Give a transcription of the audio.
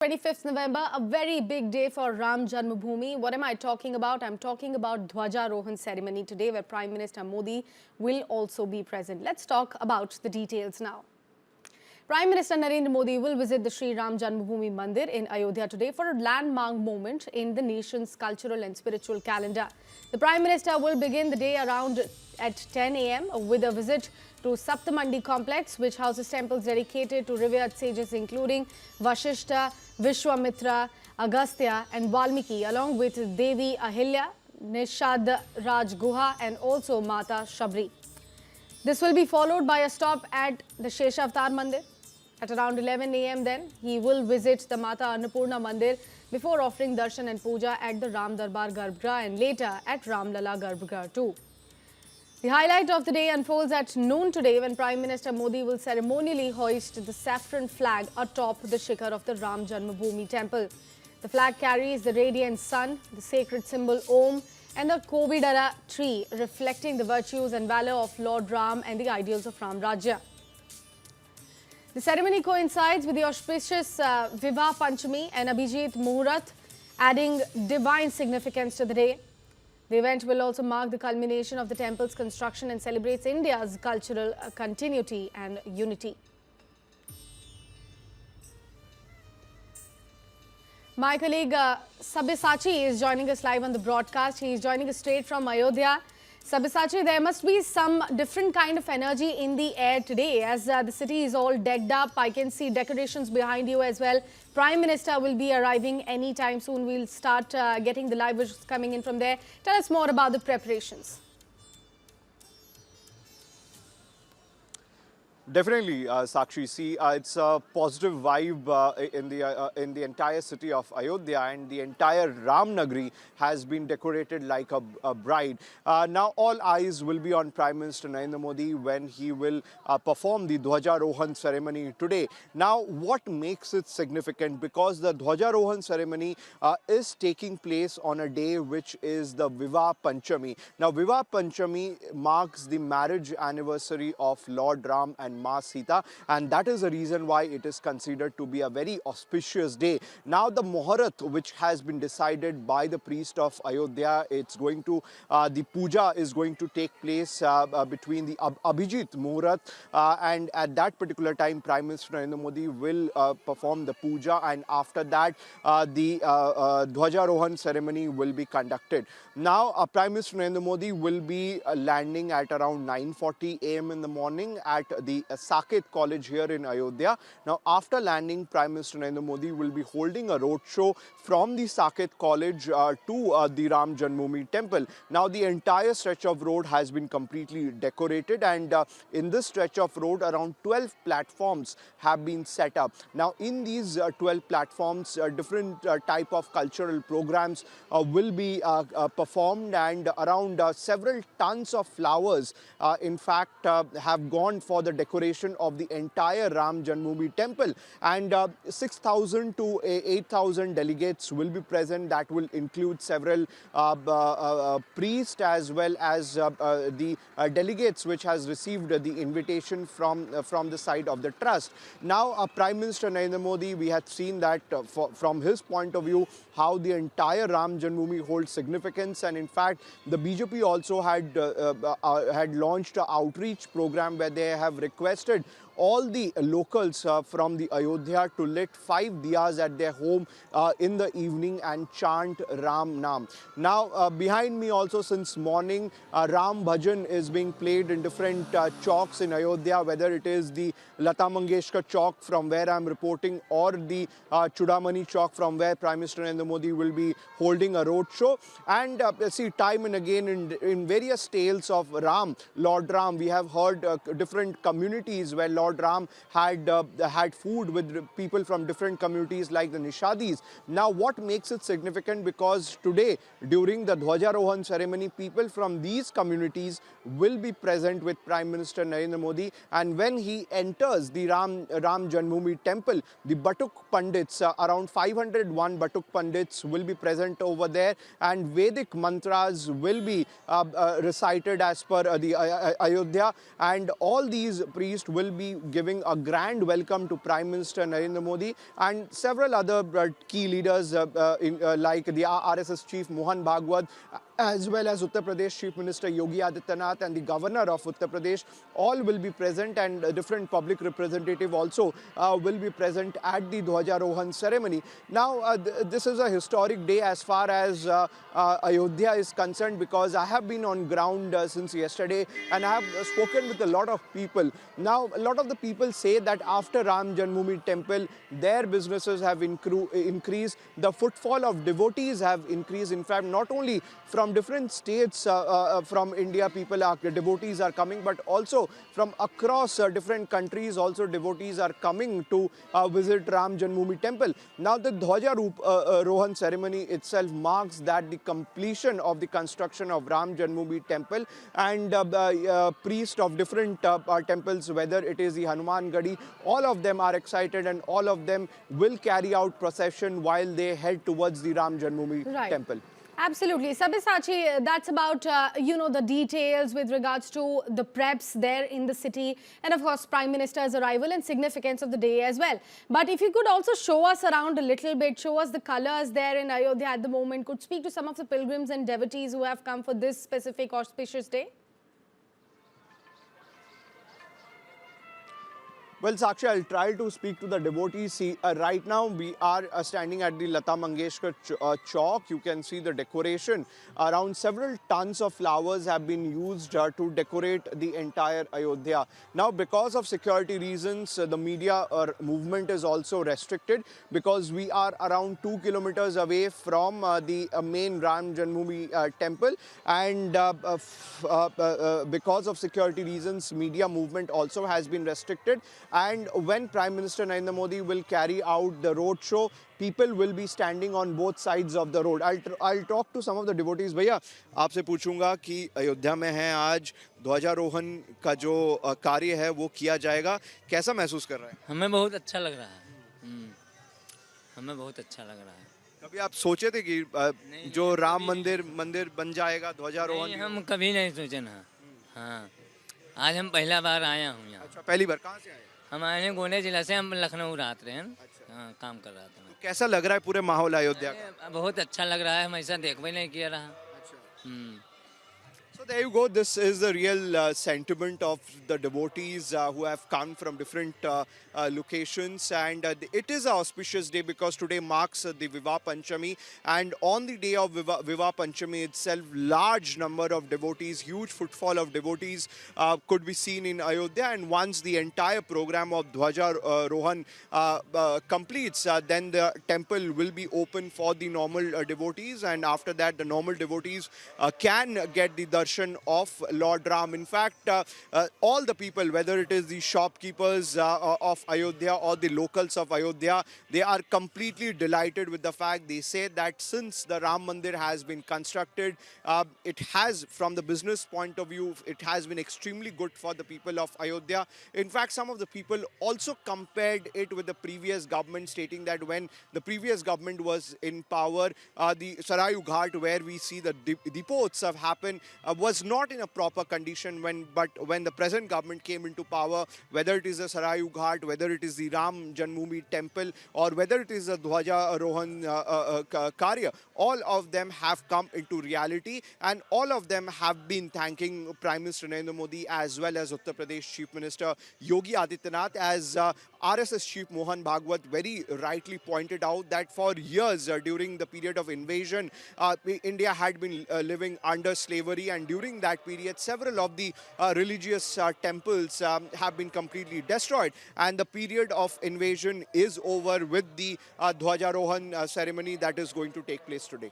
25th November, a very big day for Ram Janmabhoomi. What am I talking about? I'm talking about Dhwajarohan ceremony today, where Prime Minister Modi will also be present. Let's talk about the details now. Prime Minister Narendra Modi will visit the Sri Ram Janmabhoomi Mandir in Ayodhya today for a landmark moment in the nation's cultural and spiritual calendar. The Prime Minister will begin the day around at 10 a.m. with a visit to Saptamandi complex, which houses temples dedicated to revered sages including Vashishta, Vishwamitra, Agastya and Valmiki, along with Devi Ahilya, Nishad Raj Guha and also Mata Shabri. This will be followed by a stop at the Sheshavtar Mandir. At around 11 a.m. then, he will visit the Mata Annapurna Mandir before offering darshan and puja at the Ram Darbar Garbhagriha and later at Ram Lala Garbhagriha too. The highlight of the day unfolds at noon today when Prime Minister Modi will ceremonially hoist the saffron flag atop the shikhar of the Ram Janmabhoomi temple. The flag carries the radiant sun, the sacred symbol Om, and the Kovidara tree, reflecting the virtues and valor of Lord Ram and the ideals of Ram Rajya. The ceremony coincides with the auspicious Vivah Panchami and Abhijit Muhurat, adding divine significance to the day. The event will also mark the culmination of the temple's construction and celebrates India's cultural continuity and unity. My colleague Sabyasachi is joining us live on the broadcast. He is joining us straight from Ayodhya. Sabyasachi, there must be some different kind of energy in the air today as the city is all decked up. I can see decorations behind you as well. Prime Minister will be arriving anytime soon. We'll start getting the live visuals coming in from there. Tell us more about the preparations. Definitely, Sakshi. See, it's a positive vibe in the entire city of Ayodhya, and the entire Ram Nagri has been decorated like a bride. Now, all eyes will be on Prime Minister Narendra Modi when he will perform the Dhwajarohan ceremony today. Now, what makes it significant? Because the Dhwajarohan ceremony is taking place on a day which is the Vivah Panchami. Now, Vivah Panchami marks the marriage anniversary of Lord Ram and Ma Sita, and that is the reason why it is considered to be a very auspicious day. Now the Muhurat, which has been decided by the priest of Ayodhya, it's going to the puja is going to take place between the Abhijit Muhurat, and at that particular time Prime Minister Narendra Modi will perform the puja, and after that the Dhwajarohan ceremony will be conducted. Now Prime Minister Narendra Modi will be landing at around 9:40 a.m. in the morning at the Saket College here in Ayodhya. Now, after landing, Prime Minister Narendra Modi will be holding a roadshow from the Saket College to the Ram Janmabhoomi temple. Now, the entire stretch of road has been completely decorated, and in this stretch of road, around 12 platforms have been set up. Now, in these 12 platforms, different type of cultural programs will be performed, and around several tons of flowers, in fact, have gone for the decoration of the entire Ram Janmabhoomi temple, and 6,000 to 8,000 delegates will be present. That will include several priests as well as the delegates which has received the invitation from the side of the trust. Now, Prime Minister Narendra Modi, we had seen that from his point of view, how the entire Ram Janmabhoomi holds significance, and in fact, the BJP also had launched an outreach program where they have requested all the locals from the Ayodhya to lit 5 diyas at their home in the evening and chant Ram Naam. Now, behind me also since morning, Ram Bhajan is being played in different chowks in Ayodhya, whether it is the Lata Mangeshkar Chowk from where I am reporting, or the Chudamani Chowk from where Prime Minister Narendra Modi will be holding a road show. And see, time and again in various tales of Ram, Lord Ram, we have heard different communities where Lord Ram had food with people from different communities like the Nishadis. Now, what makes it significant? Because today, during the Dhwajarohan ceremony, people from these communities will be present with Prime Minister Narendra Modi, and when he enters the Ram Janmabhoomi temple, the Batuk Pandits, around 501 Batuk Pandits will be present over there, and Vedic mantras will be recited as per the Ayodhya, and all these priests will be be giving a grand welcome to Prime Minister Narendra Modi and several other key leaders like the RSS chief Mohan Bhagwat, as well as Uttar Pradesh Chief Minister Yogi Adityanath and the Governor of Uttar Pradesh. All will be present, and different public representative also will be present at the Dhwajarohan ceremony. Now, this is a historic day as far as Ayodhya is concerned, because I have been on ground since yesterday and I have spoken with a lot of people. Now, a lot of the people say that after Ram Janmabhoomi temple, their businesses have increased, the footfall of devotees have increased. In fact, not only from different states from India, devotees are coming, but also from across different countries also devotees are coming to visit Ram Janmabhoomi temple. Now, the Dhwajarohan ceremony itself marks that the completion of the construction of Ram Janmabhoomi temple, and priests of different temples, whether it is the Hanuman Gadi, all of them are excited and all of them will carry out procession while they head towards the Ram Janmabhoomi temple. Absolutely. Sabyasachi, that's about, the details with regards to the preps there in the city and, of course, Prime Minister's arrival and significance of the day as well. But if you could also show us around a little bit, show us the colors there in Ayodhya at the moment, could speak to some of the pilgrims and devotees who have come for this specific auspicious day? Well, Sakshi, I'll try to speak to the devotees. See, right now we are standing at the Lata Mangeshkar Chowk. You can see the decoration. Around several tons of flowers have been used to decorate the entire Ayodhya. Now, because of security reasons, the media movement is also restricted, because we are around 2 kilometers away from the main Ram Janmabhoomi temple. And because of security reasons, media movement also has been restricted. And when Prime Minister Narendra Modi will carry out the road show, people will be standing on both sides of the road. I'll talk to some of the devotees. भैया, आपसे पूछूंगा कि अयोध्या में है आज ध्वजारोहण का जो कार्य है वो किया जाएगा, कैसा महसूस कर रहे हैं? हमें बहुत अच्छा लग रहा है। हमें बहुत अच्छा लग रहा है। कभी आप सोचे थे कि जो राम मंदिर बन जाएगा ध्वजारोहण? हम कभी नहीं सोचे ना। हाँ, आज हम पहला बार आया हूँ यहाँ। अच्छा, पहली बार। कहाँ से आए? हम आए हैं गोंडे जिला से, हम लखनऊ रात रहे हैं। हाँ, काम कर रहा था। तो कैसा लग रहा है पूरे माहौल अयोध्या का? बहुत अच्छा लग रहा है, हम ऐसा देख भी नहीं किया रहा। So there you go. This is the real sentiment of the devotees who have come from different locations, and it is an auspicious day because today marks the Vivah Panchami, and on the day of Vivah Panchami itself, large number of devotees, huge footfall of devotees could be seen in Ayodhya. And once the entire program of Dhwajarohan completes, then the temple will be open for the normal devotees, and after that the normal devotees can get the darshan of Lord Ram. In fact, all the people, whether it is the shopkeepers of Ayodhya or the locals of Ayodhya, they are completely delighted with the fact. They say that since the Ram Mandir has been constructed, it has, from the business point of view, it has been extremely good for the people of Ayodhya. In fact, some of the people also compared it with the previous government, stating that when the previous government was in power, the Sarayu Ghat, where we see the depots have happened, was not in a proper condition. But when the present government came into power, whether it is the Sarayu Ghat, whether it is the Ram Janmabhoomi temple, or whether it is the Dhwajarohan Karya, all of them have come into reality, and all of them have been thanking Prime Minister Narendra Modi as well as Uttar Pradesh Chief Minister Yogi Adityanath. As RSS Chief Mohan Bhagwat very rightly pointed out, that for years during the period of invasion, India had been living under slavery, and during that period several of the religious temples have been completely destroyed, and the period of invasion is over with the Dhwajarohan ceremony that is going to take place today.